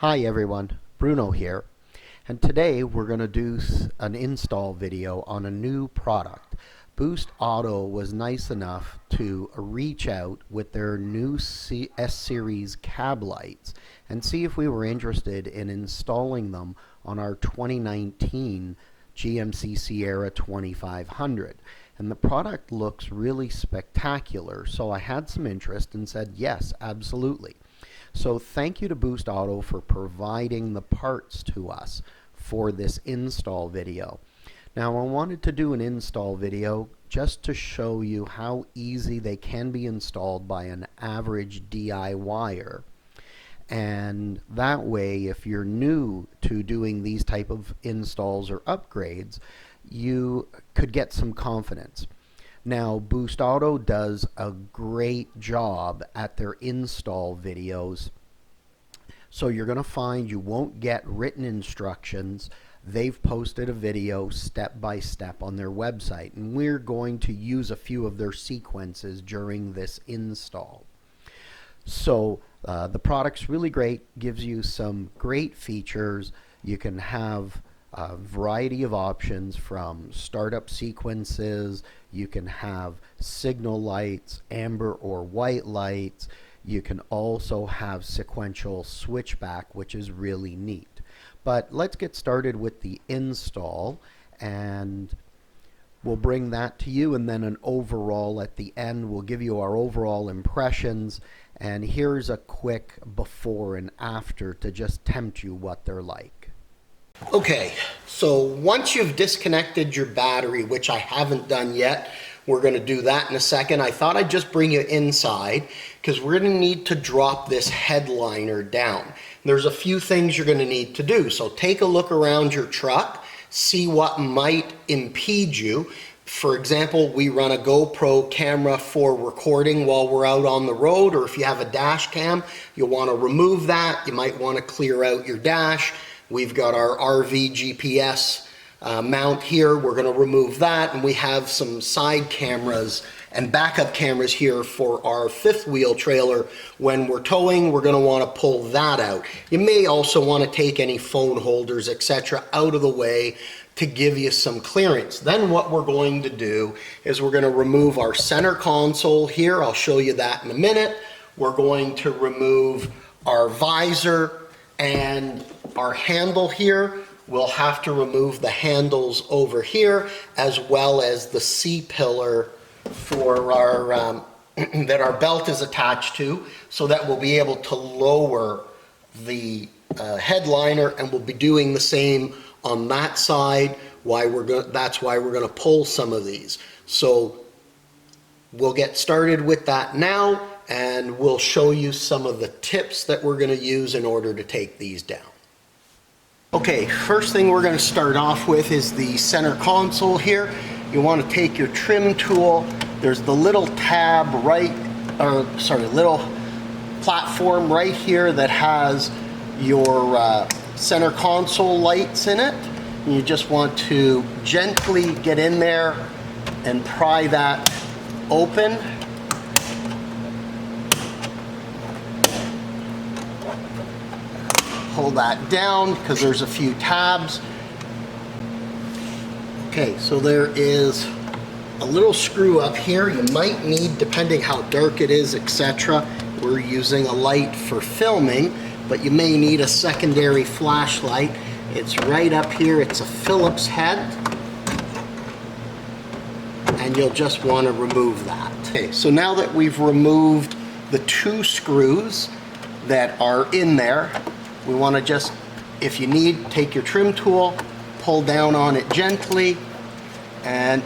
Hi everyone, Bruno here, and today we're going to do an install video on a new product. boostauto was nice enough to reach out with their new S-Series cab lights and see if we were interested in installing them on our 2019 GMC Sierra 2500. And the product looks really spectacular, so I had some interest and said yes, absolutely. So thank you to boostauto for providing the parts to us for this install video. Now I wanted to do an install video just to show you how easy they can be installed by an average DIYer. And that way, if you're new to doing these type of installs or upgrades, you could get some confidence. Now, boostauto does a great job at their install videos. So you're going to find you won't get written instructions. They've posted a video step by step on their website, and we're going to use a few of their sequences during this install. So the product's really great, gives you some great features. You can have a variety of options from startup sequences. You can have signal lights, amber or white lights. You can also have sequential switchback, which is really neat. But let's get started with the install, and we'll bring that to you, and then an overall at the end. We'll give you our overall impressions, and here's a quick before and after to just tempt you what they're like. Okay, so once you've disconnected your battery, which I haven't done yet, we're going to do that in a second. I thought I'd just bring you inside because we're going to need to drop this headliner down. There's a few things you're going to need to do. So take a look around your truck, see what might impede you. For example, we run a GoPro camera for recording while we're out on the road, or if you have a dash cam, you'll want to remove that. You might want to clear out your dash. We've got our RV GPS mount here. We're going to remove that, and we have some side cameras and backup cameras here for our fifth wheel trailer. When we're towing, we're going to want to pull that out. You may also want to take any phone holders, etc., out of the way to give you some clearance. Then what we're going to do is we're going to remove our center console here. I'll show you that in a minute. We're going to remove our visor and our handle here. We'll have to remove the handles over here, as well as the C-pillar for our that our belt is attached to, so that we'll be able to lower the headliner, and we'll be doing the same on that side. That's why we're going to pull some of these. So we'll get started with that now, and we'll show you some of the tips that we're going to use in order to take these down. Okay, first thing we're going to start off with is the center console here. You want to take your trim tool. There's the little tab little platform right here that has your center console lights in it. And you just want to gently get in there and pry that open. Hold that down because there's a few tabs. Okay, so there is a little screw up here. You might need, depending how dark it is, etc. We're using a light for filming, but you may need a secondary flashlight. It's right up here. It's a Phillips head, and you'll just want to remove that. Okay, so now that we've removed the two screws that are in there, we want to just, if you need, take your trim tool, pull down on it gently, and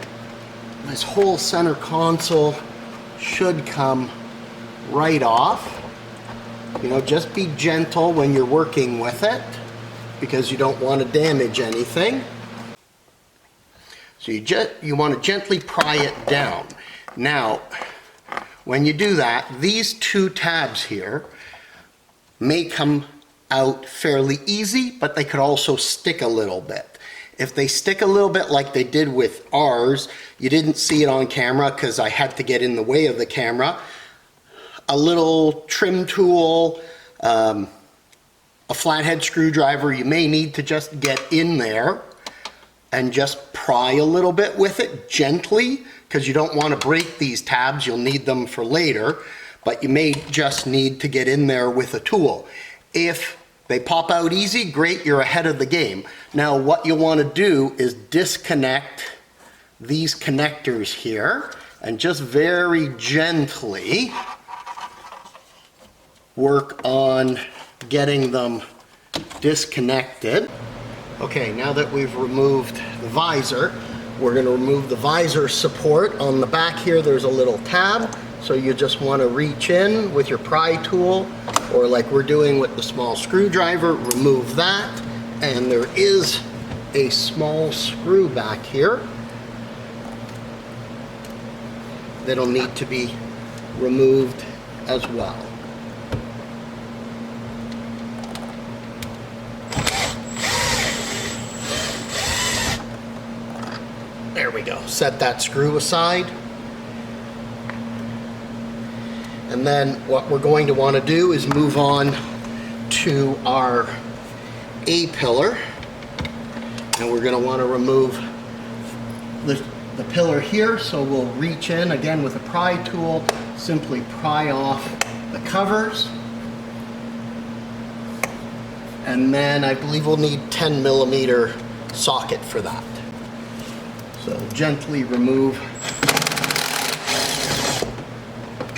this whole center console should come right off. You know, just be gentle when you're working with it because you don't want to damage anything. So you want to gently pry it down. Now, when you do that, these two tabs here may come out fairly easy, but they could also stick a little bit. If they stick a little bit like they did with ours, you didn't see it on camera because I had to get in the way of the camera. A little trim tool, a flathead screwdriver, you may need to just get in there and just pry a little bit with it gently, because you don't want to break these tabs. You'll need them for later, but you may just need to get in there with a tool. If they pop out easy, great, you're ahead of the game. Now what you want to do is disconnect these connectors here and just very gently work on getting them disconnected. Okay, now that we've removed the visor, we're going to remove the visor support. On the back here there's a little tab, so you just want to reach in with your pry tool, or like we're doing with the small screwdriver, remove that. And there is a small screw back here that'll need to be removed as well. There we go. Set that screw aside. And then what we're going to want to do is move on to our A-pillar. And we're going to want to remove the pillar here. So we'll reach in again with a pry tool, simply pry off the covers. And then I believe we'll need 10mm socket for that. So gently remove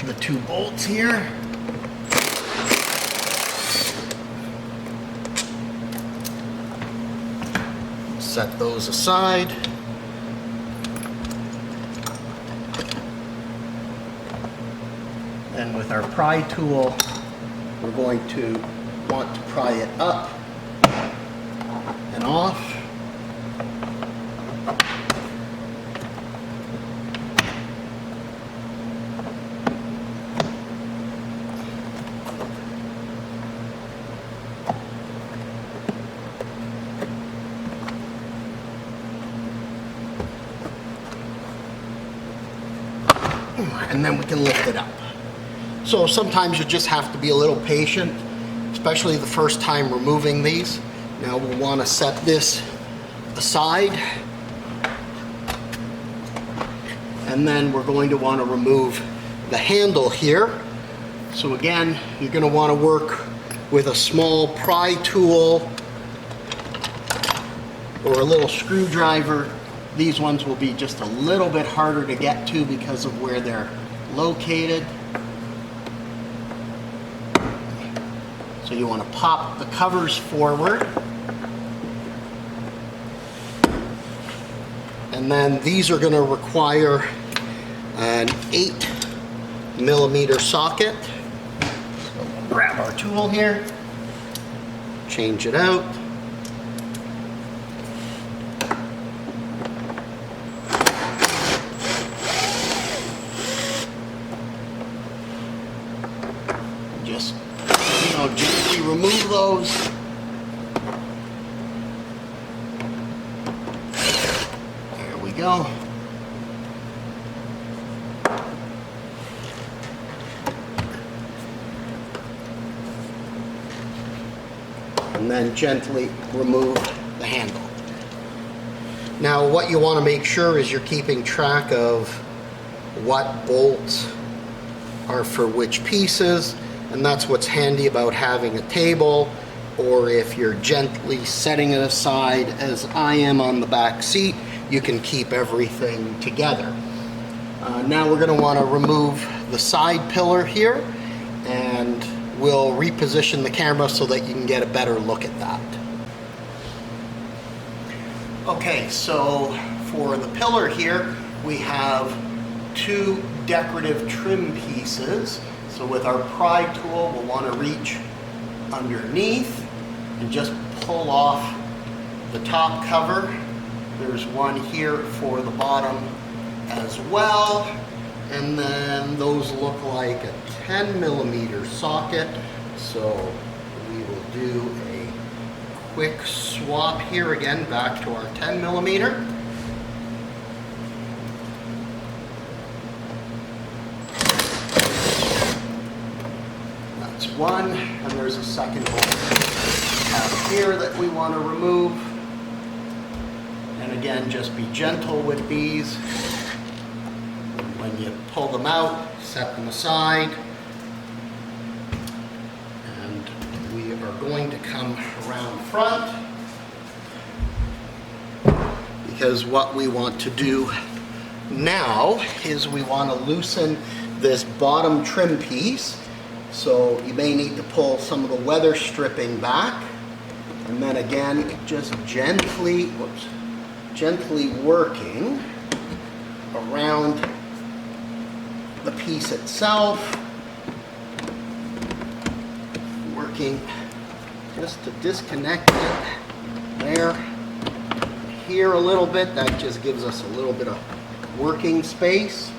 the 2 bolts here. Set those aside. And with our pry tool, we're going to want to pry it up and off. And then we can lift it up. So sometimes you just have to be a little patient, especially the first time removing these. Now we'll want to set this aside. And then we're going to want to remove the handle here. So again, you're going to want to work with a small pry tool or a little screwdriver. These ones will be just a little bit harder to get to because of where they're located. So you want to pop the covers forward. And then these are going to require an 8mm socket. So we'll grab our tool here, change it out. Just, gently remove those. There we go. And then gently remove the handle. Now what you want to make sure is you're keeping track of what bolts are for which pieces. And that's what's handy about having a table, or if you're gently setting it aside as I am on the back seat, you can keep everything together. Now we're going to want to remove the side pillar here, and we'll reposition the camera so that you can get a better look at that. Okay, so for the pillar here, we have 2 decorative trim pieces. So with our pry tool, we'll want to reach underneath and just pull off the top cover. There's one here for the bottom as well. And then those look like a 10mm socket. So we will do a quick swap here again, back to our 10mm. One, and there's a second bolt. here that we want to remove. And again, just be gentle with these. When you pull them out, set them aside. And we are going to come around front, because what we want to do now is we want to loosen this bottom trim piece. So you may need to pull some of the weather stripping back, and then again just gently working around the piece itself, working just to disconnect it there, here a little bit. That just gives us a little bit of working space.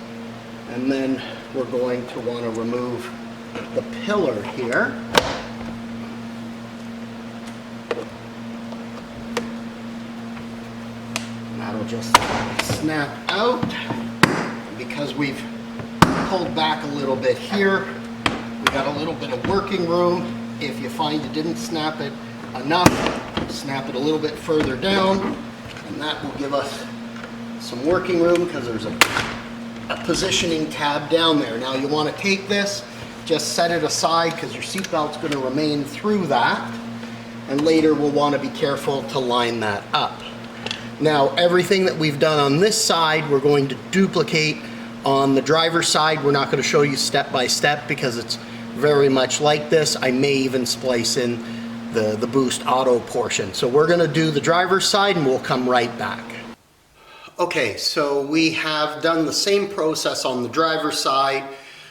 And then we're going to want to remove the pillar here. That'll just snap out. Because we've pulled back a little bit here, we got a little bit of working room. If you find you didn't snap it enough, snap it a little bit further down, and that will give us some working room, because there's a positioning tab down there. Now you want to take this, just set it aside, because your seat belt's going to remain through that, and later we'll want to be careful to line that up. Now everything that we've done on this side, we're going to duplicate on the driver's side. We're not going to show you step by step because it's very much like this. I may even splice in the Boost Auto portion. So we're going to do the driver's side and we'll come right back. Okay, so we have done the same process on the driver's side.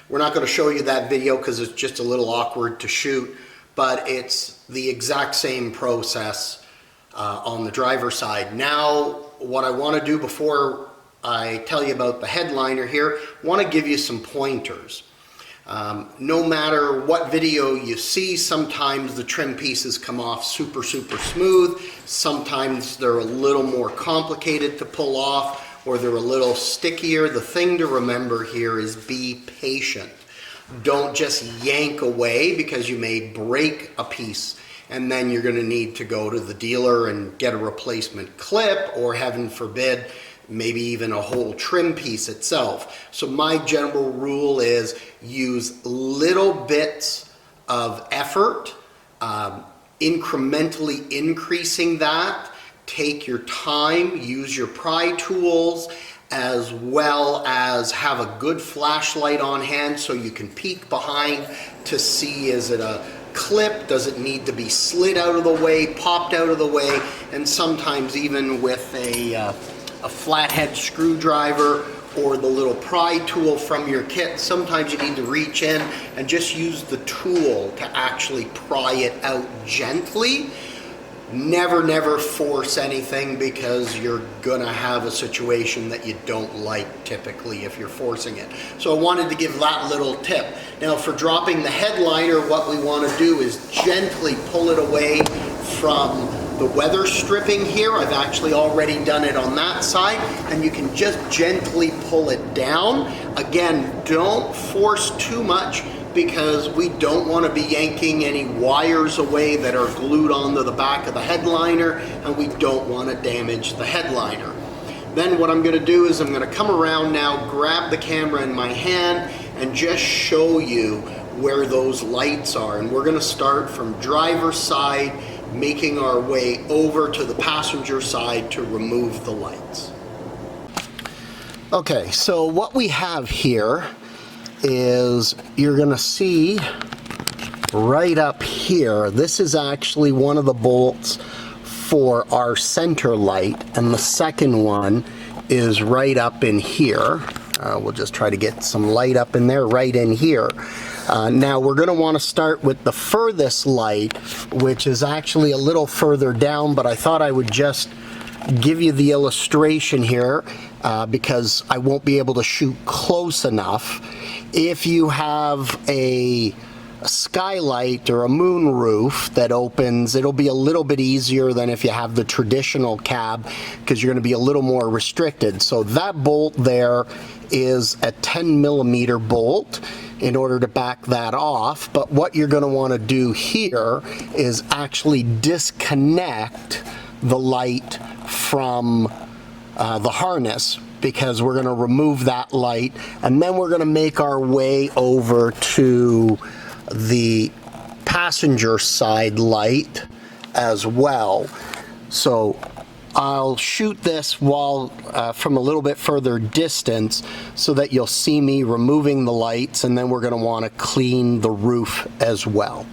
We're not going to show you that video because it's just a little awkward to shoot, but it's the exact same process on the driver's side. Now, what I want to do before I tell you about the headliner here, I want to give you some pointers. No matter what video you see, sometimes the trim pieces come off super smooth. Sometimes they're a little more complicated to pull off, or they're a little stickier. The thing to remember here is be patient. Don't just yank away, because you may break a piece and then you're going to need to go to the dealer and get a replacement clip, or heaven forbid, maybe even a whole trim piece itself. So my general rule is use little bits of effort, incrementally increasing that. Take your time, use your pry tools, as well as have a good flashlight on hand so you can peek behind to see, is it a clip, does it need to be slid out of the way, popped out of the way, and sometimes even with a flathead screwdriver or the little pry tool from your kit, sometimes you need to reach in and just use the tool to actually pry it out gently. Never force anything, because you're gonna have a situation that you don't like typically if you're forcing it. So I wanted to give that little tip. Now for dropping the headliner, what we want to do is gently pull it away from the weather stripping here. I've actually already done it on that side, and you can just gently pull it down. Again, don't force too much, because we don't want to be yanking any wires away that are glued onto the back of the headliner, and we don't want to damage the headliner. Then what I'm going to do is I'm going to come around now, grab the camera in my hand, and just show you where those lights are. And we're going to start from driver's side, making our way over to the passenger side to remove the lights. Okay, so what we have here is, you're gonna see right up here, this is actually one of the bolts for our center light, and the second one is right up in here. We'll just try to get some light up in there, right in here. Now we're going to want to start with the furthest light, which is actually a little further down, but I thought I would just give you the illustration here because I won't be able to shoot close enough. If you have a skylight or a moon roof that opens, it'll be a little bit easier than if you have the traditional cab, because you're going to be a little more restricted. So that bolt there is a 10mm bolt. in order to back that off. But what you're going to want to do here is actually disconnect the light from the harness, because we're going to remove that light, and then we're going to make our way over to the passenger side light as well. So I'll shoot this while from a little bit further distance so that you'll see me removing the lights, and then we're going to want to clean the roof as well.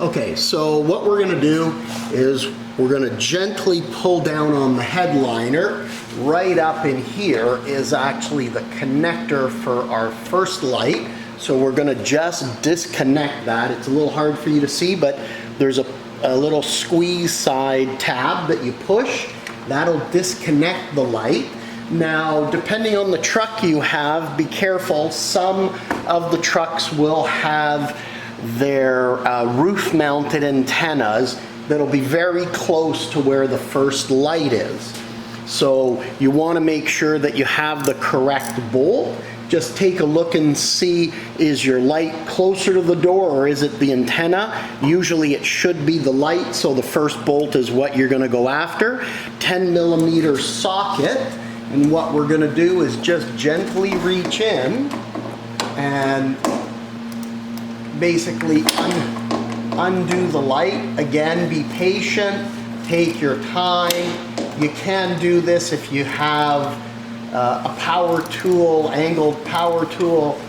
Okay, so what we're going to do is we're going to gently pull down on the headliner. Right up in here is actually the connector for our first light. So we're going to just disconnect that. It's a little hard for you to see, but there's a little squeeze side tab that you push. That'll disconnect the light. Now, depending on the truck you have, be careful. Some of the trucks will have their roof mounted antennas that'll be very close to where the first light is. So you want to make sure that you have the correct bolt. Just take a look and see, is your light closer to the door or is it the antenna? Usually it should be the light, so the first bolt is what you're going to go after. 10mm socket, and what we're going to do is just gently reach in and basically undo the light. Again, be patient, take your time. You can do this if you have a power tool, angled power tool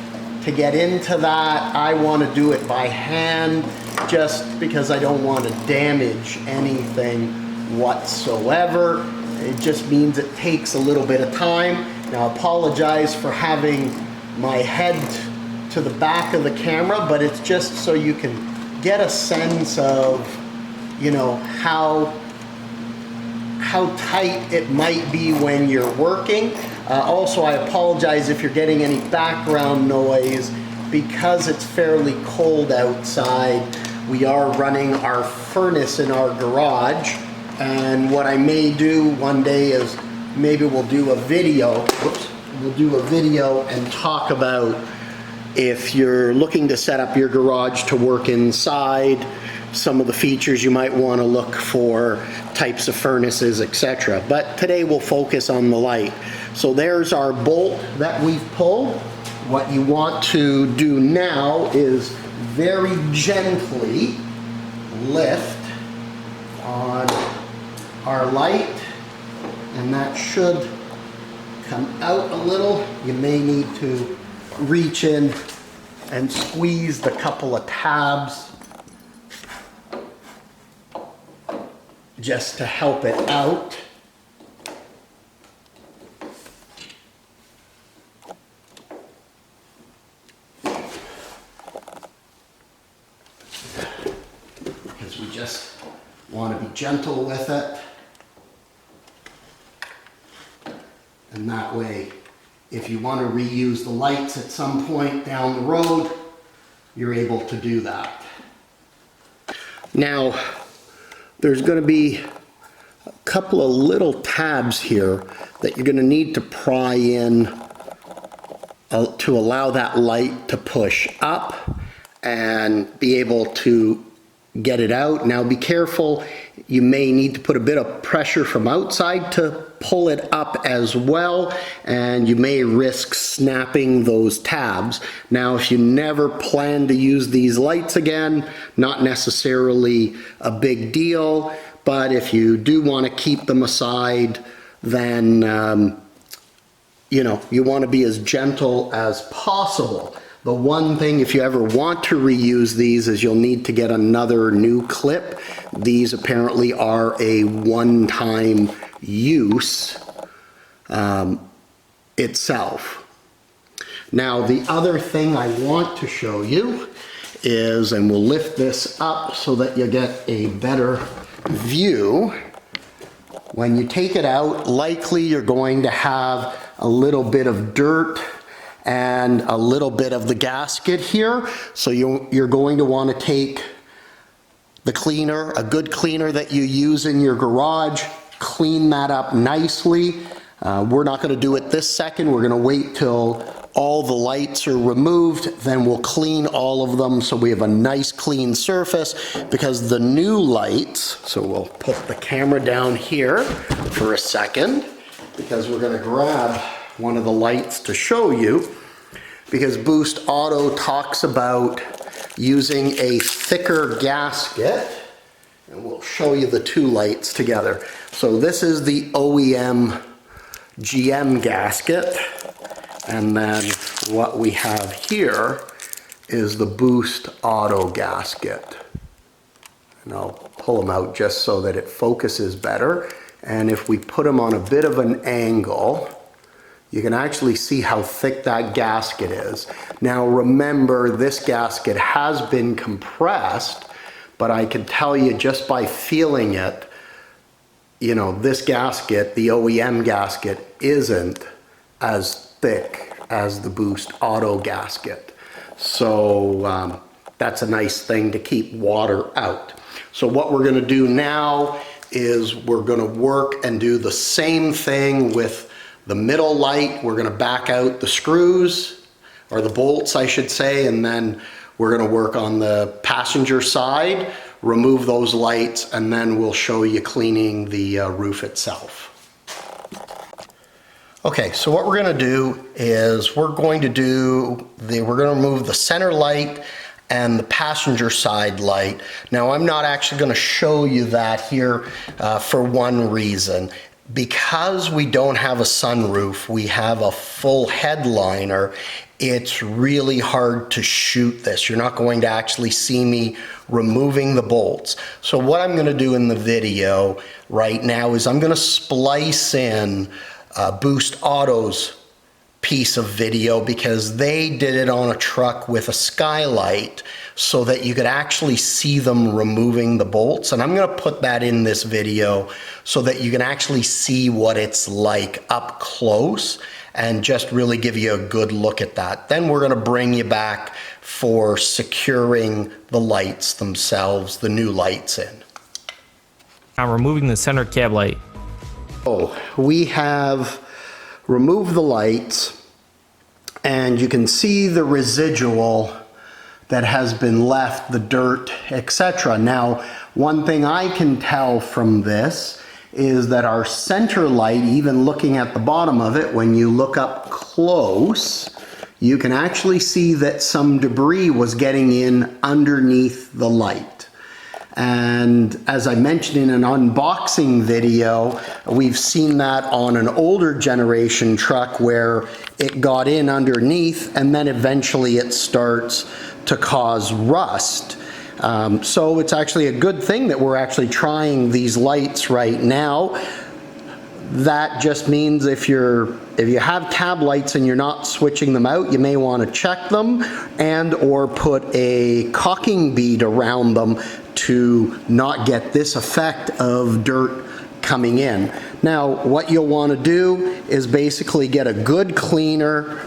to get into that. I want to do it by hand just because I don't want to damage anything whatsoever. It just means it takes a little bit of time. Now, I apologize for having my head to the back of the camera, but it's just so you can get a sense of, you know, how tight it might be when you're working. Also, I apologize if you're getting any background noise because it's fairly cold outside. We are running our furnace in our garage, and what I may do one day is maybe we'll do a video. We'll do a video and talk about if you're looking to set up your garage to work inside, some of the features you might want to look for, types of furnaces, etc. But today we'll focus on the light. So there's our bolt that we've pulled. What you want to do now is very gently lift on our light, and that should come out a little. You may need to reach in and squeeze the couple of tabs just to help it out. Because we just want to be gentle with it. And that way, if you want to reuse the lights at some point down the road, you're able to do that. Now, there's going to be a couple of little tabs here that you're going to need to pry in to allow that light to push up and be able to get it out. Now, be careful. You may need to put a bit of pressure from outside to pull it up as well, and you may risk snapping those tabs. Now, if you never plan to use these lights again, not necessarily a big deal, but if you do want to keep them aside, then you know, you want to be as gentle as possible. The one thing, if you ever want to reuse these, is you'll need to get another new clip. These apparently are a one-time use itself. Now, the other thing I want to show you is, and we'll lift this up so that you get a better view. When you take it out, likely you're going to have a little bit of dirt and a little bit of the gasket here. So you're going to want to take the cleaner, a good cleaner that you use in your garage, clean that up nicely. We're not going to do it this second. We're going to wait till all the lights are removed, then we'll clean all of them so we have a nice clean surface, because the new lights, so we'll put the camera down here for a second, because we're gonna grab one of the lights to show you, because Boost Auto talks about using a thicker gasket, and we'll show you the two lights together. So this is the OEM GM gasket, and then what we have here is the Boost Auto gasket. And I'll pull them out just so that it focuses better. And if we put them on a bit of an angle, you can actually see how thick that gasket is. Now remember, this gasket has been compressed, but I can tell you just by feeling it, you know, this gasket, the OEM gasket, isn't as thick as the Boost Auto gasket. So that's a nice thing to keep water out. So what we're gonna do now is we're gonna work and do the same thing with the middle light. We're gonna back out the screws, or the bolts I should say, and then we're gonna work on the passenger side, remove those lights, and then we'll show you cleaning the roof itself. Okay, so what we're gonna do is we're gonna remove the center light and the passenger side light. Now I'm not actually gonna show you that here for one reason. Because we don't have a sunroof, we have a full headliner, it's really hard to shoot this. You're not going to actually see me removing the bolts. So what I'm gonna do in the video right now is I'm gonna splice in Boost Auto's piece of video, because they did it on a truck with a skylight so that you could actually see them removing the bolts. And I'm gonna put that in this video so that you can actually see what it's like up close and just really give you a good look at that. Then we're gonna bring you back for securing the lights themselves, the new lights in. Now removing the center cab light. Oh, we have removed the lights, and you can see the residual that has been left, the dirt, etc. Now, one thing I can tell from this is that our center light, even looking at the bottom of it, when you look up close, you can actually see that some debris was getting in underneath the light. And as I mentioned in an unboxing video, we've seen that on an older generation truck where it got in underneath and then eventually it starts to cause rust. So it's actually a good thing that we're actually trying these lights right now. That just means if you have cab lights and you're not switching them out, you may want to check them and or put a caulking bead around them to not get this effect of dirt coming in. Now, what you'll want to do is basically get a good cleaner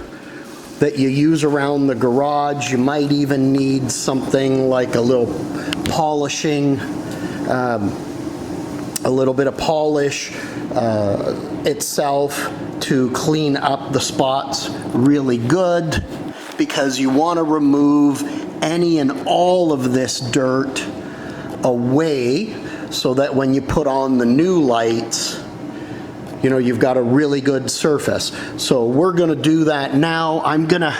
that you use around the garage. You might even need something like a little polishing, a little bit of polish itself to clean up the spots really good, because you want to remove any and all of this dirt away so that when you put on the new lights, you know, you've got a really good surface. So we're gonna do that now. I'm gonna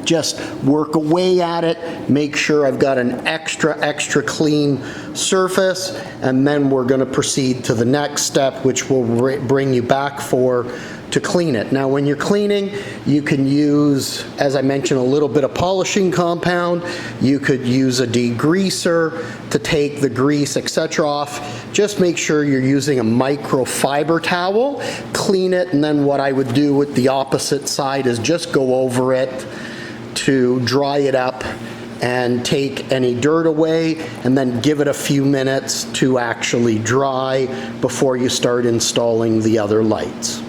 just work away at it, make sure I've got an extra clean surface, and then we're gonna proceed to the next step, which will bring you back to clean it. Now when you're cleaning, you can use, as I mentioned, a little bit of polishing compound. You could use a degreaser to take the grease, etc. off. Just make sure you're using a microfiber towel, clean it, and then what I would do with the opposite side is just go over it to dry it up and take any dirt away, and then give it a few minutes to actually dry before you start installing the other lights.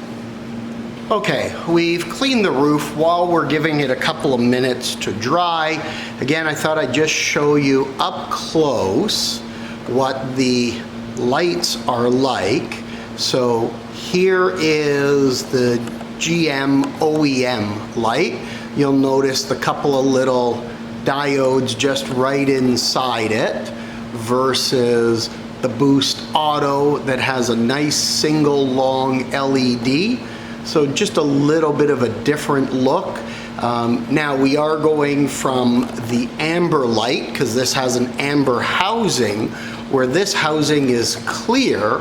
Okay, we've cleaned the roof. While we're giving it a couple of minutes to dry, again, I thought I'd just show you up close what the lights are like. So here is the GM OEM light. You'll notice the couple of little diodes just right inside it versus the Boost Auto that has a nice single long LED. So just a little bit of a different look. Now we are going from the amber light, because this has an amber housing, where this housing is clear.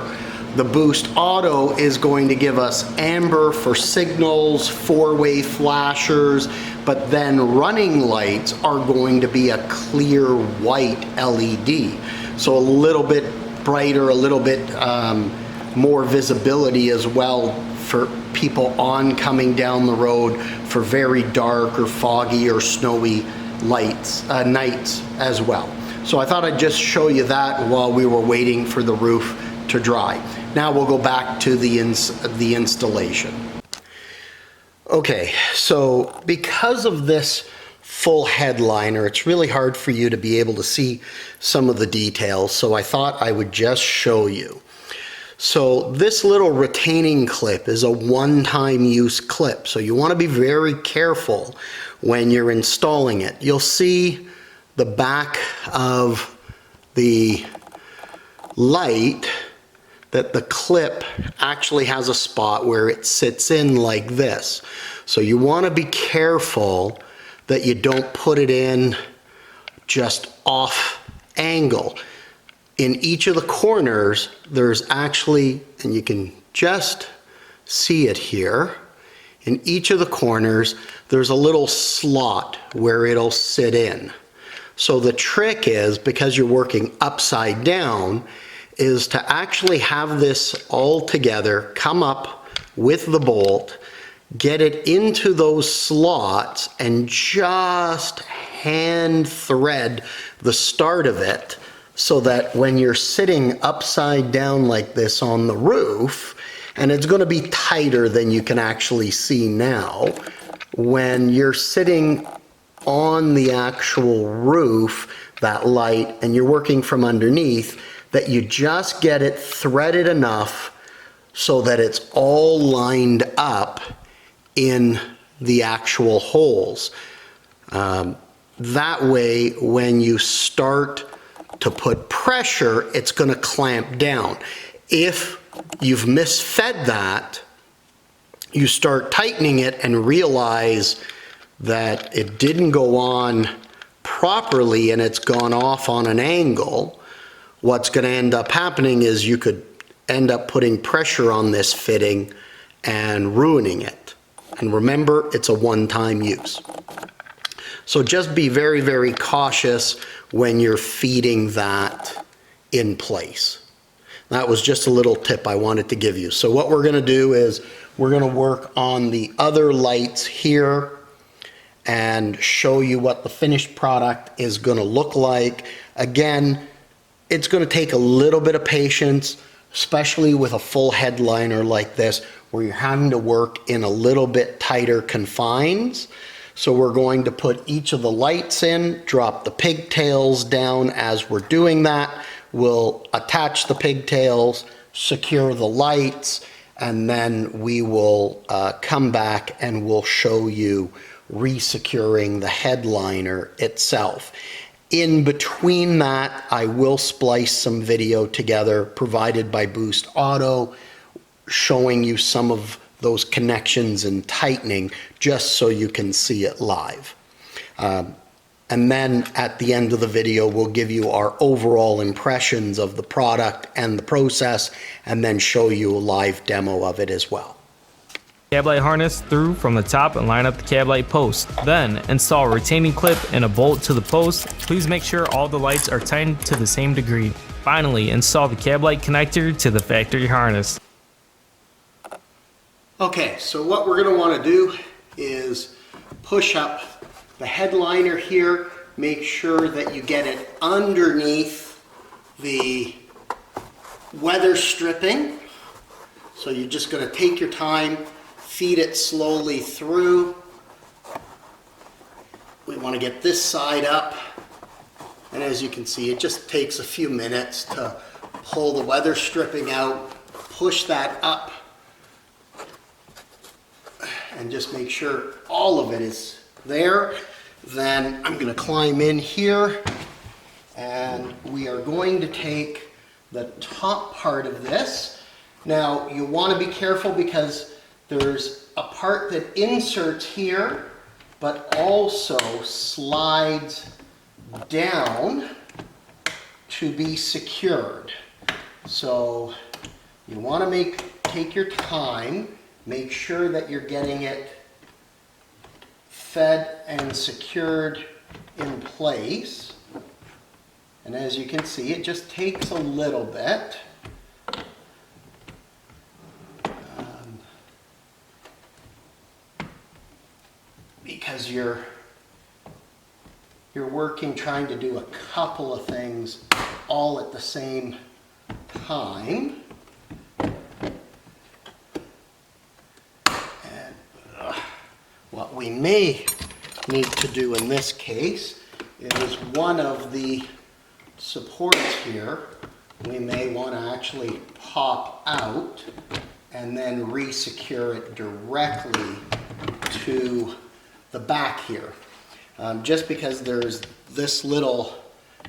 The Boost Auto is going to give us amber for signals, four-way flashers, but then running lights are going to be a clear white LED. So a little bit brighter, a little bit more visibility as well for people coming down the road for very dark or foggy or snowy nights as well. So I thought I'd just show you that while we were waiting for the roof to dry. Now we'll go back to the installation. Okay, so because of this full headliner, it's really hard for you to be able to see some of the details, so I thought I would just show you. So this little retaining clip is a one-time use clip, so you want to be very careful when you're installing it. You'll see the back of the light that the clip actually has a spot where it sits in like this. So you want to be careful that you don't put it in just off angle. In each of the corners, there's actually, and you can just see it here, in each of the corners, there's a little slot where it'll sit in. So the trick is, because you're working upside down, is to actually have this all together, come up with the bolt, get it into those slots, and just hand thread the start of it, so that when you're sitting upside down like this on the roof, and it's going to be tighter than you can actually see now, when you're sitting on the actual roof, that light, and you're working from underneath, that you just get it threaded enough so that it's all lined up in the actual holes. That way, when you start to put pressure, it's going to clamp down. If you've misfed that, you start tightening it and realize that it didn't go on properly and it's gone off on an angle. What's going to end up happening is you could end up putting pressure on this fitting and ruining it. And remember, it's a one-time use. So just be very, very cautious when you're feeding that in place. That was just a little tip I wanted to give you. So what we're going to do is we're going to work on the other lights here and show you what the finished product is going to look like. Again, it's going to take a little bit of patience, especially with a full headliner like this, where you're having to work in a little bit tighter confines. So we're going to put each of the lights in, drop the pigtails down as we're doing that. We'll attach the pigtails, secure the lights, and then we will come back and we'll show you resecuring the headliner itself. In between that, I will splice some video together provided by Boost Auto, showing you some of those connections and tightening, just so you can see it live. And then at the end of the video, we'll give you our overall impressions of the product and the process, and then show you a live demo of it as well. Cab light harness through from the top and line up the cab light post. Then install a retaining clip and a bolt to the post. Please make sure all the lights are tightened to the same degree. Finally, install the cab light connector to the factory harness. Okay, so what we're going to want to do is push up the headliner here, make sure that you get it underneath the weather stripping. So you're just going to take your time, feed it slowly through. We want to get this side up, and as you can see, it just takes a few minutes to pull the weather stripping out, push that up and just make sure all of it is there. Then I'm going to climb in here, and we are going to take the top part of this. Now you want to be careful because there's a part that inserts here but also slides down to be secured. So you want to take your time, make sure that you're getting it fed and secured in place. And as you can see, it just takes a little bit. Because you're working, trying to do a couple of things all at the same time. And what we may need to do in this case is one of the supports here, we may want to actually pop out and then re-secure it directly to the back here. Just because there's this little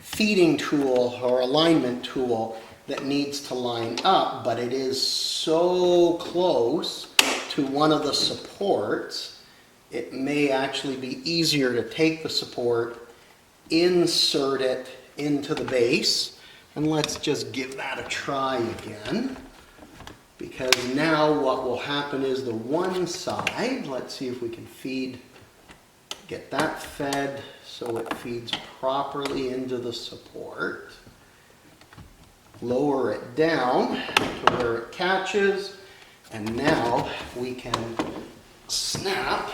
feeding tool or alignment tool that needs to line up, but it is so close to one of the supports, it may actually be easier to take the support, insert it into the base, and let's just give that a try again. Because now what will happen is the one side, let's see if we can get that fed so it feeds properly into the support. Lower it down to where it catches, and now we can snap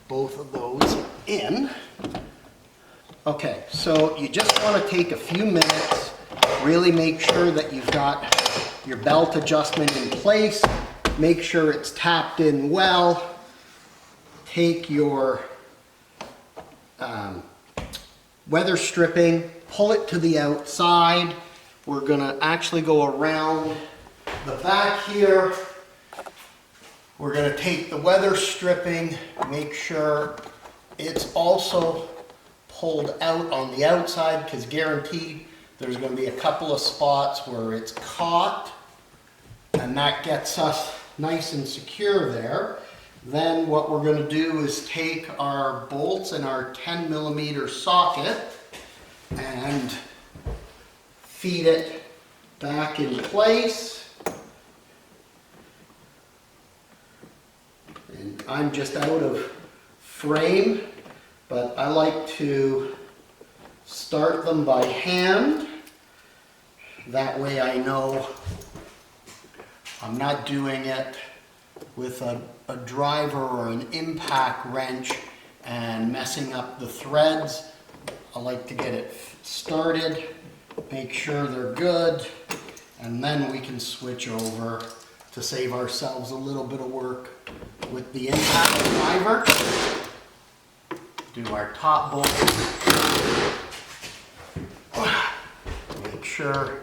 both of those in. Okay, so you just want to take a few minutes, really make sure that you've got your belt adjustment in place, make sure it's tapped in well. Take your weather stripping, pull it to the outside. We're going to actually go around the back here. We're going to take the weather stripping, make sure it's also pulled out on the outside, because guaranteed there's going to be a couple of spots where it's caught, and that gets us nice and secure there. Then what we're going to do is take our bolts and our 10mm socket and feed it back in place. And I'm just out of frame, but I like to start them by hand. That way I know I'm not doing it with a driver or an impact wrench and messing up the threads. I like to get it started, make sure they're good, and then we can switch over to save ourselves a little bit of work with the impact driver. Do our top bolt. Make sure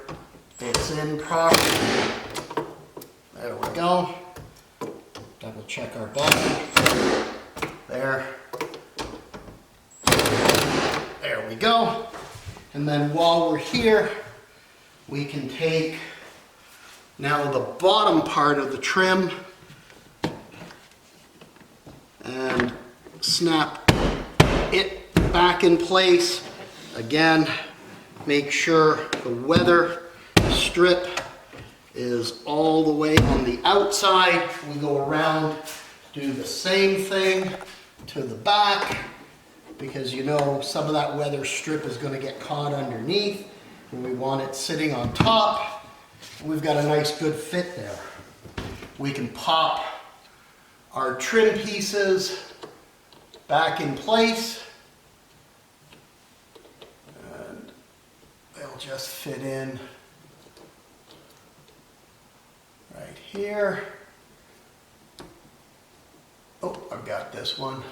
it's in properly. There we go. Double check our bottom. There. There we go. And then while we're here, we can take now the bottom part of the trim and snap it back in place. Again, make sure the weather strip is all the way on the outside. We go around, do the same thing to the back, because you know some of that weather strip is going to get caught underneath, and we want it sitting on top. We've got a nice good fit there. We can pop our trim pieces back in place, and they'll just fit in right here. Oh, I've got this one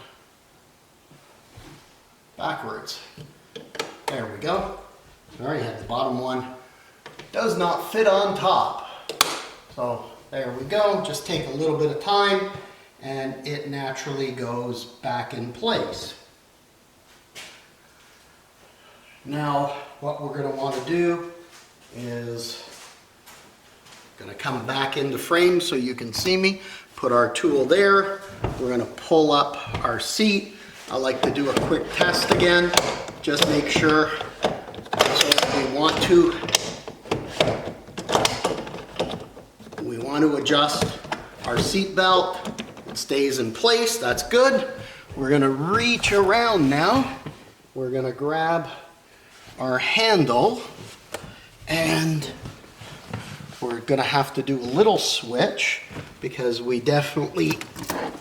backwards. There we go. I already had the bottom one. Does not fit on top. So There we go. Just take a little bit of time and it naturally goes back in place. Now, what we're going to want to do is going to come back into frame so you can see me. Put our tool there. We're going to pull up our seat. I like to do a quick test again. Just make sure. So we want to adjust our seat belt. It stays in place. That's good. We're going to reach around now. We're going to grab our handle and we're going to have to do a little switch because we definitely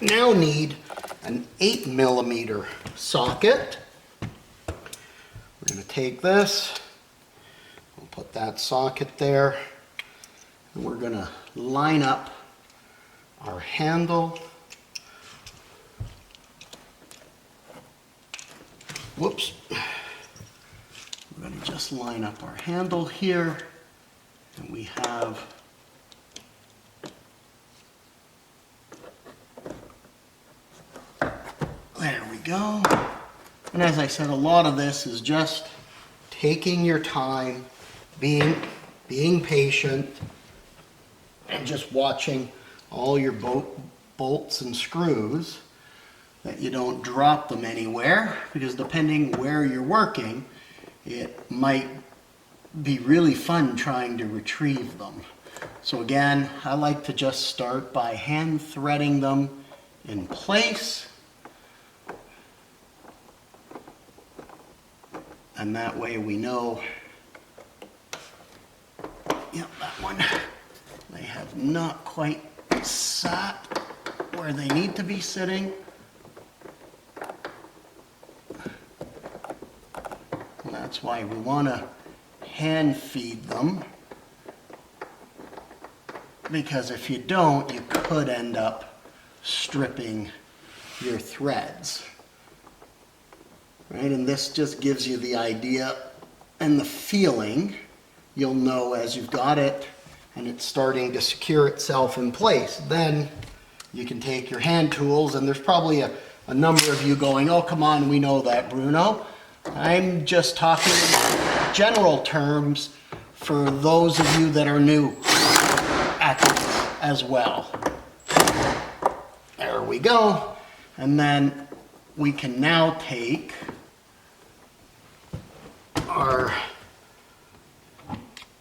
now need an 8mm socket. We're going to take this, we'll put that socket there, and we're going to line up our handle. Whoops. We're going to just line up our handle here, and we have there we go. And as I said, a lot of this is just taking your time, being patient, and just watching all your bolts and screws that you don't drop them anywhere, because depending where you're working, it might be really fun trying to retrieve them. So again, I like to just start by hand threading them in place. And that way we know, yep, that one, they have not quite sat where they need to be sitting. And that's why we want to hand feed them, because if you don't, you could end up stripping your threads. Right, and this just gives you the idea and the feeling. You'll know as you've got it and it's starting to secure itself in place. Then you can take your hand tools, and there's probably a number of you going, oh, come on, we know that, Bruno. I'm just talking in general terms for those of you that are new at this as well. There we go. And then we can now take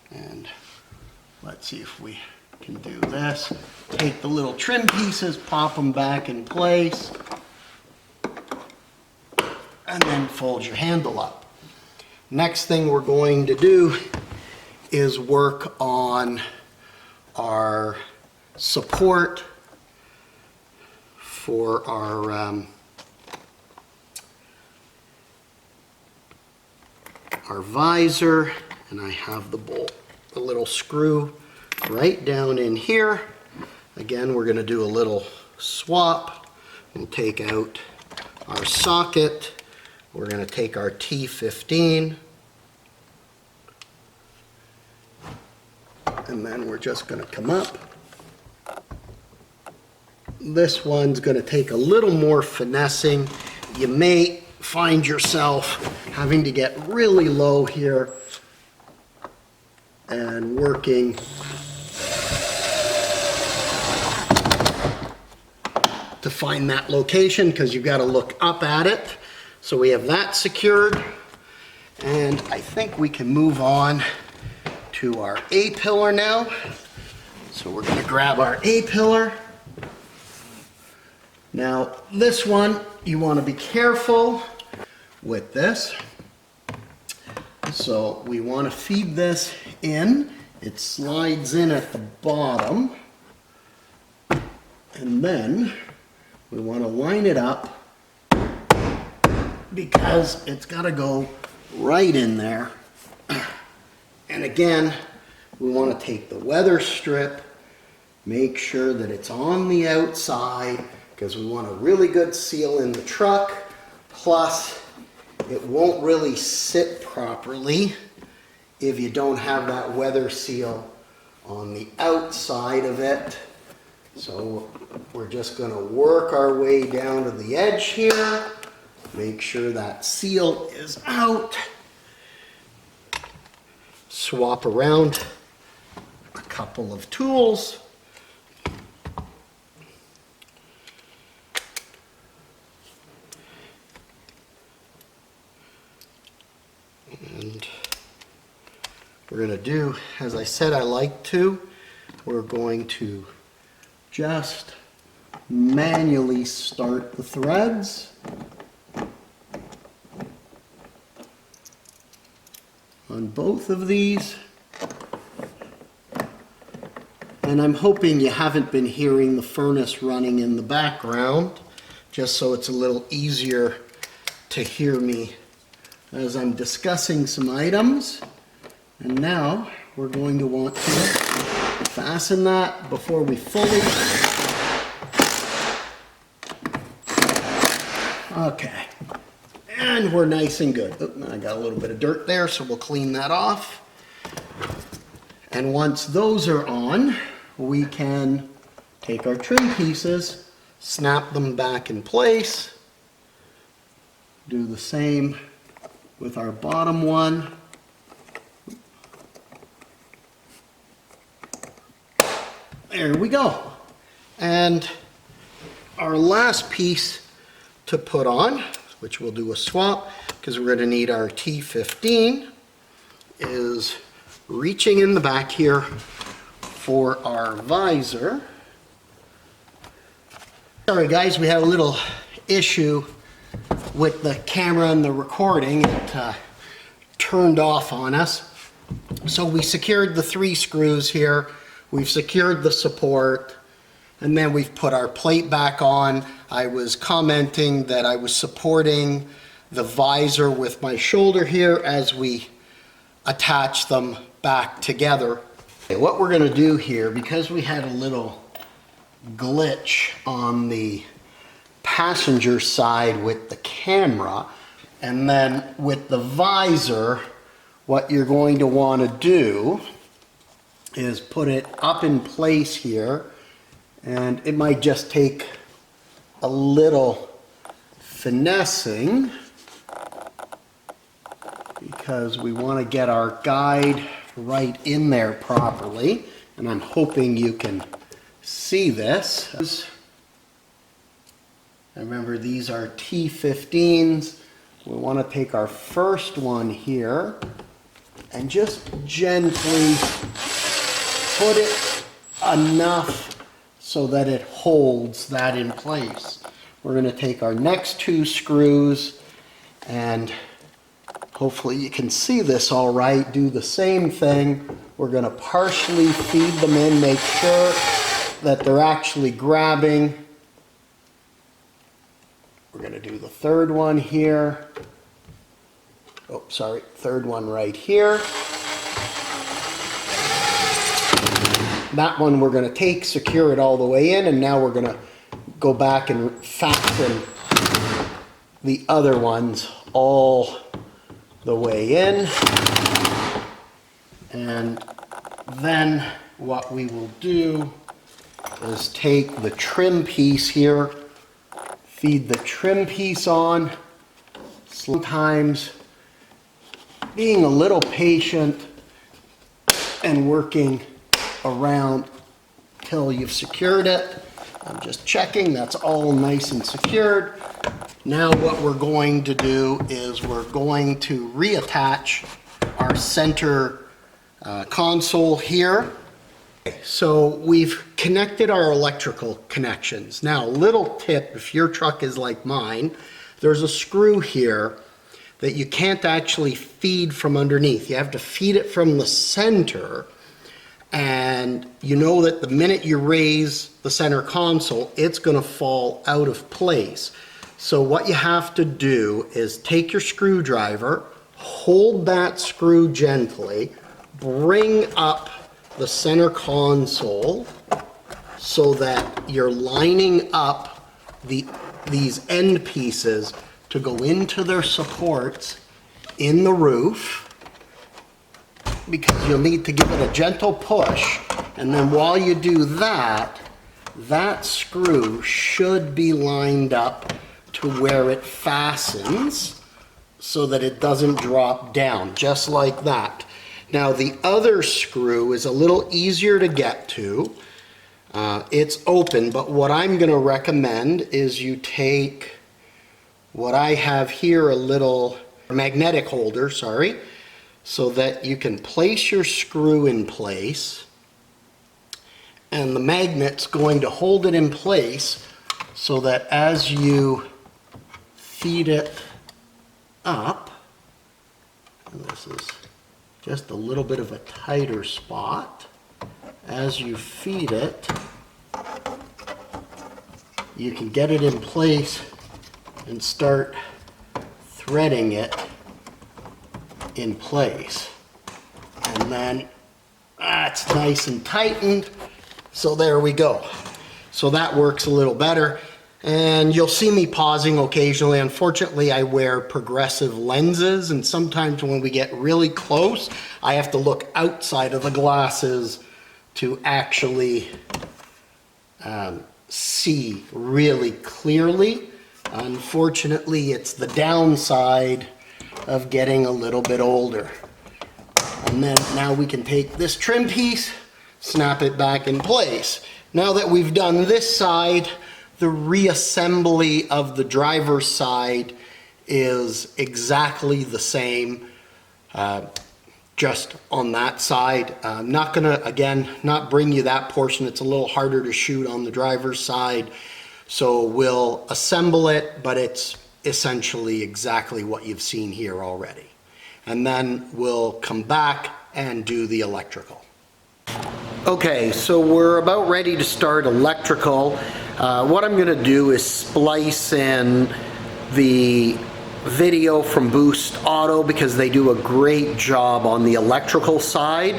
and let's see if we can do this. Take the little trim pieces, pop them back in place, and then fold your handle up. Next thing we're going to do is work on our support for our visor, and I have the bolt, the little screw right down in here. Again, we're going to do a little swap. We'll take out our socket. We're going to take our T15, and then we're just going to come up. This one's going to take a little more finessing. You may find yourself having to get really low here and working to find that location, because you've got to look up at it. So we have that secured, and I think we can move on to our A-pillar now. So we're going to grab our A-pillar. Now this one, you want to be careful with this. So we want to feed this in. It slides in at the bottom, and then we want to line it up because it's got to go right in there. And again, we want to take the weather strip, make sure that it's on the outside, because we want a really good seal in the truck. Plus, it won't really sit properly if you don't have that weather seal on the outside of it. So we're just going to work our way down to the edge here. Make sure that seal is out. Swap around a couple of tools. And we're going to do, as I said I like to, we're going to just manually start the threads on both of these. And I'm hoping you haven't been hearing the furnace running in the background, just so it's a little easier to hear me as I'm discussing some items. And now we're going to want to fasten that before we fully. Okay. And we're nice and good. Oh, I got a little bit of dirt there, so we'll clean that off. And once those are on, we can take our trim pieces, snap them back in place, do the same with our bottom one. There we go. And our last piece to put on, which we'll do a swap because we're going to need our T15, is reaching in the back here for our visor. Sorry guys, we had a little issue with the camera and the recording. It turned off on us. So we secured the 3 screws here. We've secured the support, and then we've put our plate back on. I was commenting that I was supporting the visor with my shoulder here as we attach them back together. Okay, what we're going to do here, because we had a little glitch on the passenger side with the camera, and then with the visor, what you're going to want to do is put it up in place here, and it might just take a little finessing because we want to get our guide right in there properly, and I'm hoping you can see this. Remember, these are T15s. We want to take our first one here and just gently put it enough so that it holds that in place. We're going to take our next 2 screws, and hopefully you can see this all right. Do the same thing. We're going to partially feed them in, make sure that they're actually grabbing. We're going to do the 3rd one here. Oh, sorry, 3rd one right here. That one we're going to take, secure it all the way in, and now we're going to go back and fasten the other ones all the way in. And then what we will do is take the trim piece here, feed the trim piece on, sometimes being a little patient and working around till you've secured it. I'm just checking that's all nice and secured. Now what we're going to do is we're going to reattach our center console here. So we've connected our electrical connections. Now, little tip, if your truck is like mine, there's a screw here that you can't actually feed from underneath. You have to feed it from the center, and you know that the minute you raise the center console, it's going to fall out of place. So what you have to do is take your screwdriver, hold that screw gently, bring up the center console so that you're lining up these end pieces to go into their supports in the roof, because you'll need to give it a gentle push And then while you do that, that screw should be lined up to where it fastens so that it doesn't drop down, just like that. Now the other screw is a little easier to get to. It's open, but what I'm going to recommend is you take what I have here, a little magnetic holder, sorry, so that you can place your screw in place, and the magnet's going to hold it in place so that as you feed it up, and this is just a little bit of a tighter spot, as you feed it, you can get it in place and start threading it in place. And then that's nice and tightened. So there we go. So that works a little better. And you'll see me pausing occasionally. Unfortunately, I wear progressive lenses, and sometimes when we get really close, I have to look outside of the glasses to actually see really clearly. Unfortunately, it's the downside of getting a little bit older. And then now we can take this trim piece, snap it back in place. Now that we've done this side, the reassembly of the driver's side is exactly the same, just on that side. I'm not gonna, again, not bring you that portion. It's a little harder to shoot on the driver's side. So we'll assemble it, but it's essentially exactly what you've seen here already. And then we'll come back and do the electrical. Okay, so we're about ready to start electrical. What I'm gonna do is splice in the video from boostauto because they do a great job on the electrical side,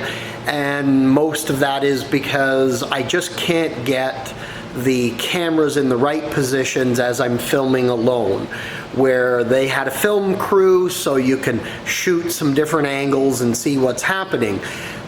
and most of that is because I just can't get the cameras in the right positions as I'm filming alone, where they had a film crew so you can shoot some different angles and see what's happening.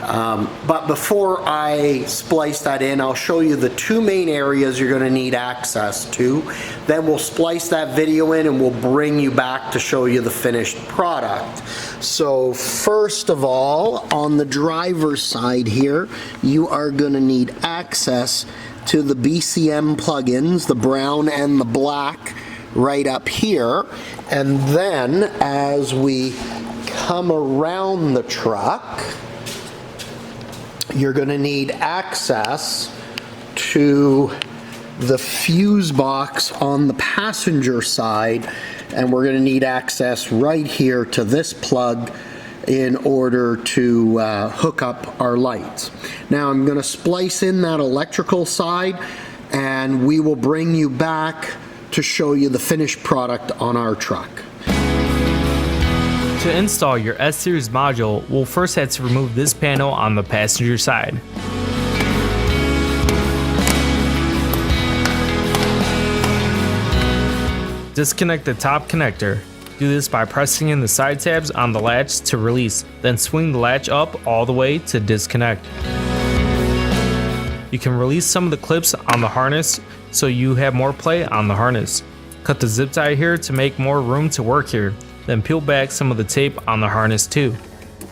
But before I splice that in, I'll show you the two main areas you're going to need access to. Then we'll splice that video in and we'll bring you back to show you the finished product. So first of all, on the driver's side here, you are going to need access to the BCM plugins, the brown and the black, right up here. And then as we come around the truck, you're going to need access to the fuse box on the passenger side, and we're going to need access right here to this plug in order to hook up our lights. Now I'm going to splice in that electrical side, and we will bring you back to show you the finished product on our truck. To install your S-Series module, we'll first have to remove this panel on the passenger side. Disconnect the top connector. Do this by pressing in the side tabs on the latch to release, then swing the latch up all the way to disconnect. You can release some of the clips on the harness so you have more play on the harness. Cut the zip tie here to make more room to work here. Then peel back some of the tape on the harness too.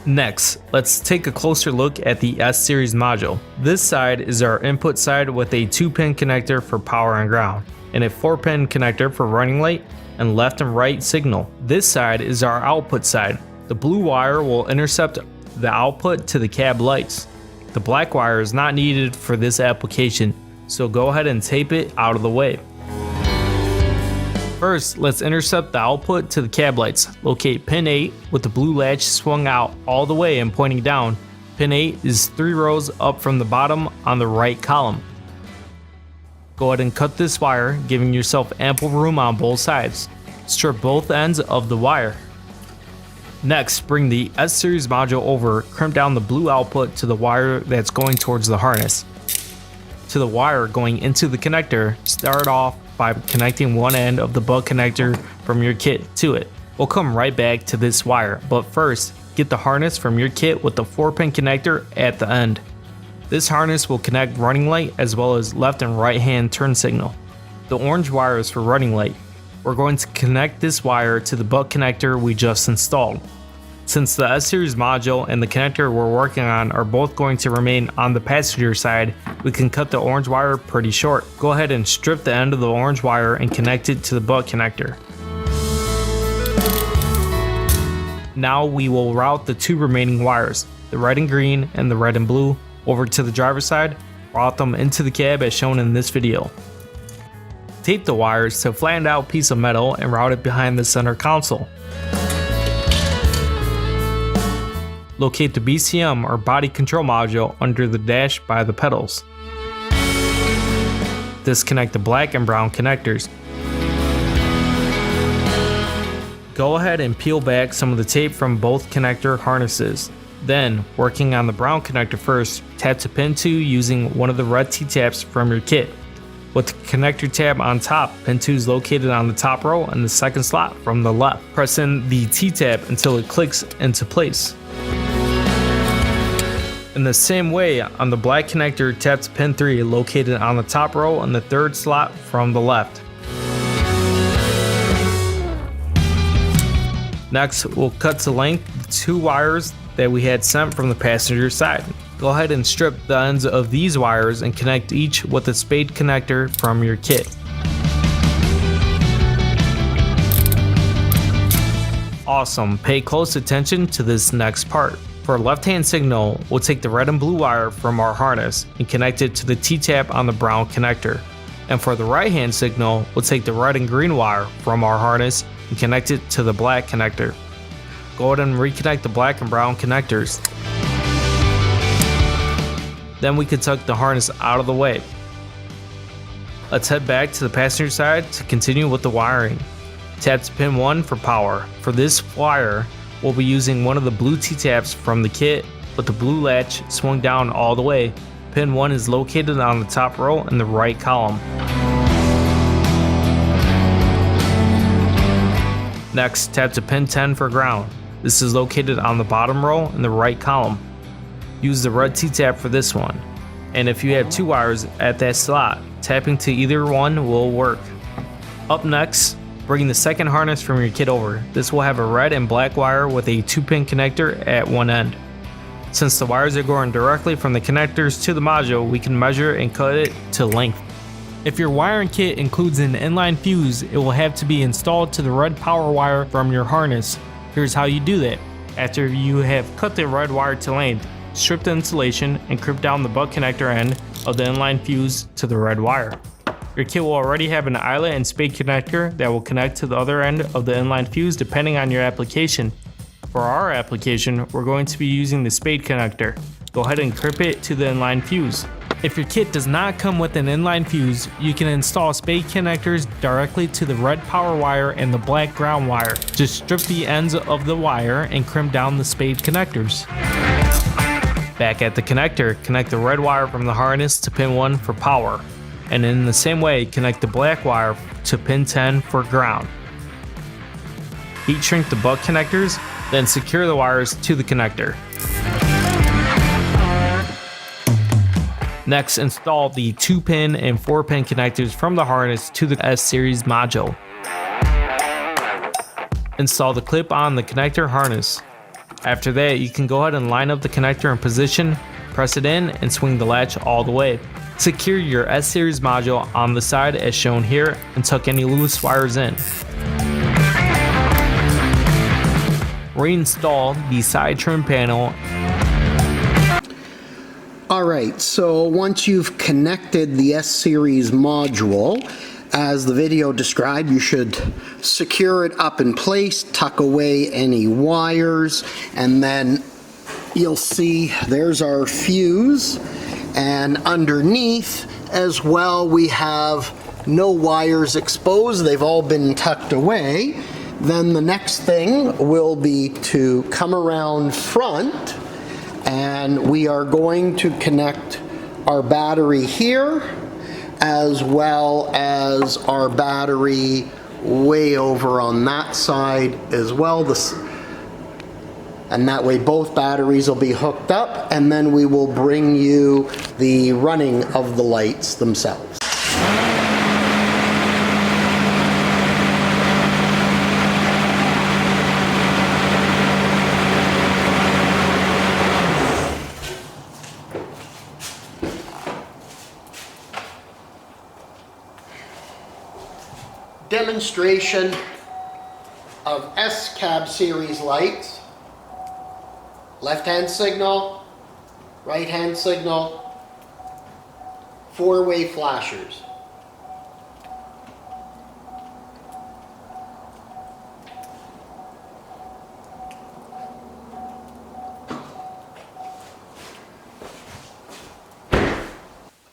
Next, let's take a closer look at the S-Series module. This side is our input side with a 2-pin connector for power and ground, and a 4-pin connector for running light and left and right signal. This side is our output side. The blue wire will intercept the output to the cab lights. The black wire is not needed for this application, so go ahead and tape it out of the way. First, let's intercept the output to the cab lights. Locate pin 8 with the blue latch swung out all the way and pointing down. Pin 8 is 3 rows up from the bottom on the right column. Go ahead and cut this wire, giving yourself ample room on both sides. Strip both ends of the wire. Next, bring the S-Series module over, crimp down the blue output to the wire that's going towards the harness. To the wire going into the connector, start off by connecting one end of the butt connector from your kit to it. We'll come right back to this wire, but first, get the harness from your kit with the 4-pin connector at the end. This harness will connect running light as well as left and right hand turn signal. The orange wire is for running light. We're going to connect this wire to the butt connector we just installed. Since the S-Series module and the connector we're working on are both going to remain on the passenger side, we can cut the orange wire pretty short. Go ahead and strip the end of the orange wire and connect it to the butt connector. Now we will route the two remaining wires, the red and green and the red and blue, over to the driver's side, route them into the cab as shown in this video. Tape the wires to a flattened out piece of metal and route it behind the center console. Locate the BCM or body control module under the dash by the pedals. Disconnect the black and brown connectors. Go ahead and peel back some of the tape from both connector harnesses. Then, working on the brown connector first, tap to pin 2 using one of the red T-taps from your kit. With the connector tab on top, pin 2 is located on the top row and the second slot from the left. Press in the T-tab until it clicks into place. In the same way, on the black connector, tap to pin 3 located on the top row and the third slot from the left. Next, we'll cut to length the 2 wires that we had sent from the passenger side. Go ahead and strip the ends of these wires and connect each with a spade connector from your kit. Awesome, pay close attention to this next part. For left-hand signal, we'll take the red and blue wire from our harness and connect it to the T-tap on the brown connector. And for the right-hand signal, we'll take the red and green wire from our harness and connect it to the black connector. Go ahead and reconnect the black and brown connectors. Then we can tuck the harness out of the way. Let's head back to the passenger side to continue with the wiring. Tap to pin 1 for power. For this wire, we'll be using one of the blue T-taps from the kit, with the blue latch swung down all the way. Pin 1 is located on the top row in the right column. Next, tap to pin 10 for ground. This is located on the bottom row in the right column. Use the red T-tap for this one. And if you have 2 wires at that slot, tapping to either one will work. Up next, bring the second harness from your kit over. This will have a red and black wire with a 2-pin connector at one end. Since the wires are going directly from the connectors to the module, we can measure and cut it to length. If your wiring kit includes an inline fuse, it will have to be installed to the red power wire from your harness. Here's how you do that. After you have cut the red wire to length, strip the insulation and crimp down the butt connector end of the inline fuse to the red wire. Your kit will already have an eyelet and spade connector that will connect to the other end of the inline fuse depending on your application. For our application, we're going to be using the spade connector. Go ahead and crimp it to the inline fuse. If your kit does not come with an inline fuse, you can install spade connectors directly to the red power wire and the black ground wire. Just strip the ends of the wire and crimp down the spade connectors. Back at the connector, connect the red wire from the harness to pin 1 for power. And in the same way, connect the black wire to pin 10 for ground. Heat shrink the butt connectors, then secure the wires to the connector. Next, install the 2-pin and 4-pin connectors from the harness to the S-Series module. Install the clip on the connector harness. After that, you can go ahead and line up the connector in position, press it in, and swing the latch all the way. Secure your S-Series module on the side as shown here and tuck any loose wires in. Reinstall the side trim panel. Alright, so once you've connected the S-Series module, as the video described, you should secure it up in place, tuck away any wires, and then you'll see there's our fuse, and underneath as well we have no wires exposed, they've all been tucked away. Then the next thing will be to come around front, and we are going to connect our battery here as well as our battery way over on that side as well. And that way both batteries will be hooked up, and then we will bring you the running of the lights themselves. Demonstration of S-Cab series lights. Left-hand signal, right-hand signal, four-way flashers.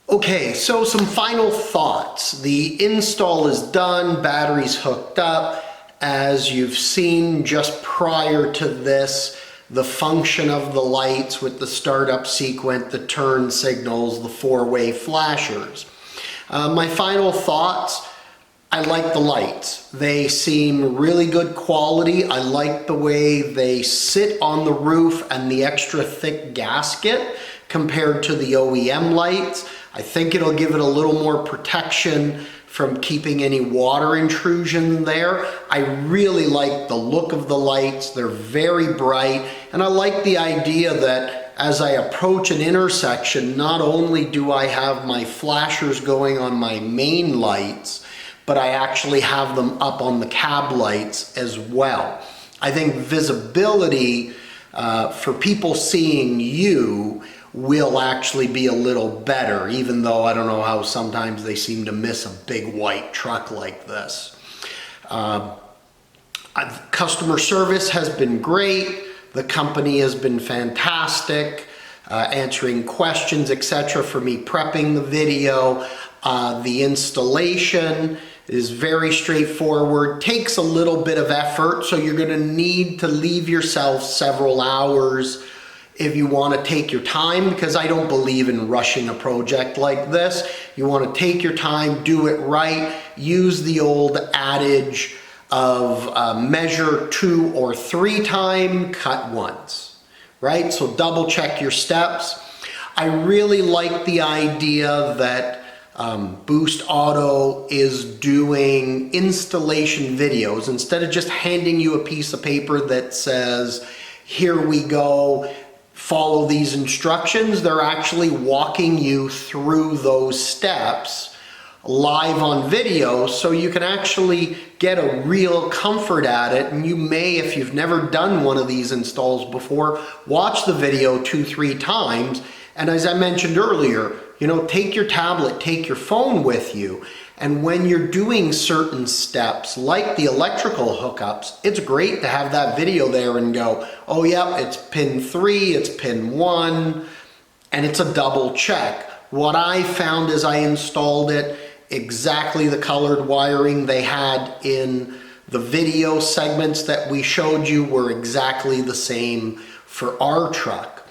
Okay, so some final thoughts. The install is done, batteries hooked up. As you've seen just prior to this, the function of the lights with the startup sequence, the turn signals, the four-way flashers. My final thoughts, I like the lights. They seem really good quality. I like the way they sit on the roof and the extra thick gasket compared to the OEM lights. I think it'll give it a little more protection from keeping any water intrusion there. I really like the look of the lights. They're very bright, and I like the idea that as I approach an intersection, not only do I have my flashers going on my main lights, but I actually have them up on the cab lights as well. I think visibility for people seeing you will actually be a little better, even though I don't know how sometimes they seem to miss a big white truck like this. Customer service has been great. The company has been fantastic, answering questions, etc. for me prepping the video. The installation is very straightforward, takes a little bit of effort, so you're gonna need to leave yourself several hours if you want to take your time, because I don't believe in rushing a project like this. You want to take your time, do it right, use the old adage of measure 2 or 3 times, cut once, right? So double check your steps. I really like the idea that boostauto is doing installation videos. Instead of just handing you a piece of paper that says, here we go, follow these instructions, they're actually walking you through those steps live on video, so you can actually get a real comfort at it. And you may, if you've never done one of these installs before, watch the video 2-3 times. And as I mentioned earlier, you know, take your tablet, take your phone with you. And when you're doing certain steps, like the electrical hookups, it's great to have that video there and go, oh yeah, it's pin 3, it's pin 1, and it's a double check. What I found as I installed it, exactly the colored wiring they had in the video segments that we showed you were exactly the same for our truck.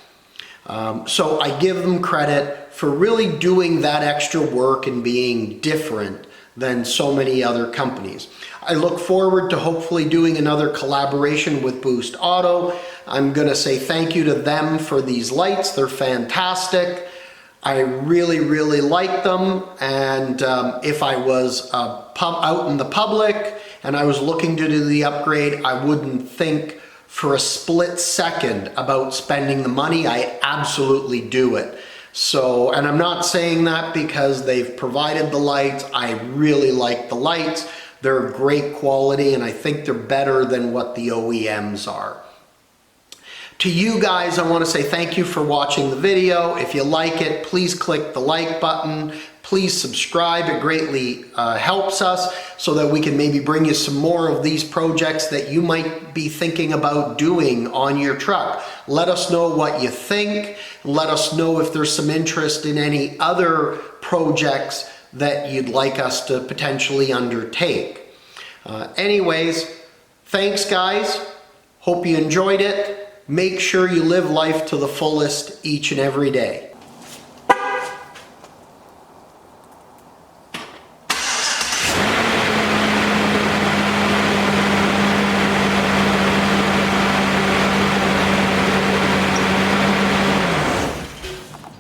So I give them credit for really doing that extra work and being different than so many other companies. I look forward to hopefully doing another collaboration with boostauto. I'm gonna say thank you to them for these lights. They're fantastic. I really, really like them. And if I was out in the public and I was looking to do the upgrade, I wouldn't think for a split second about spending the money. I absolutely do it. So, and I'm not saying that because they've provided the lights. I really like the lights. They're great quality, and I think they're better than what the OEMs are. To you guys, I want to say thank you for watching the video. If you like it, please click the like button. Please subscribe. It greatly helps us so that we can maybe bring you some more of these projects that you might be thinking about doing on your truck. Let us know what you think. Let us know if there's some interest in any other projects that you'd like us to potentially undertake. Anyways, thanks guys. Hope you enjoyed it. Make sure you live life to the fullest each and every day.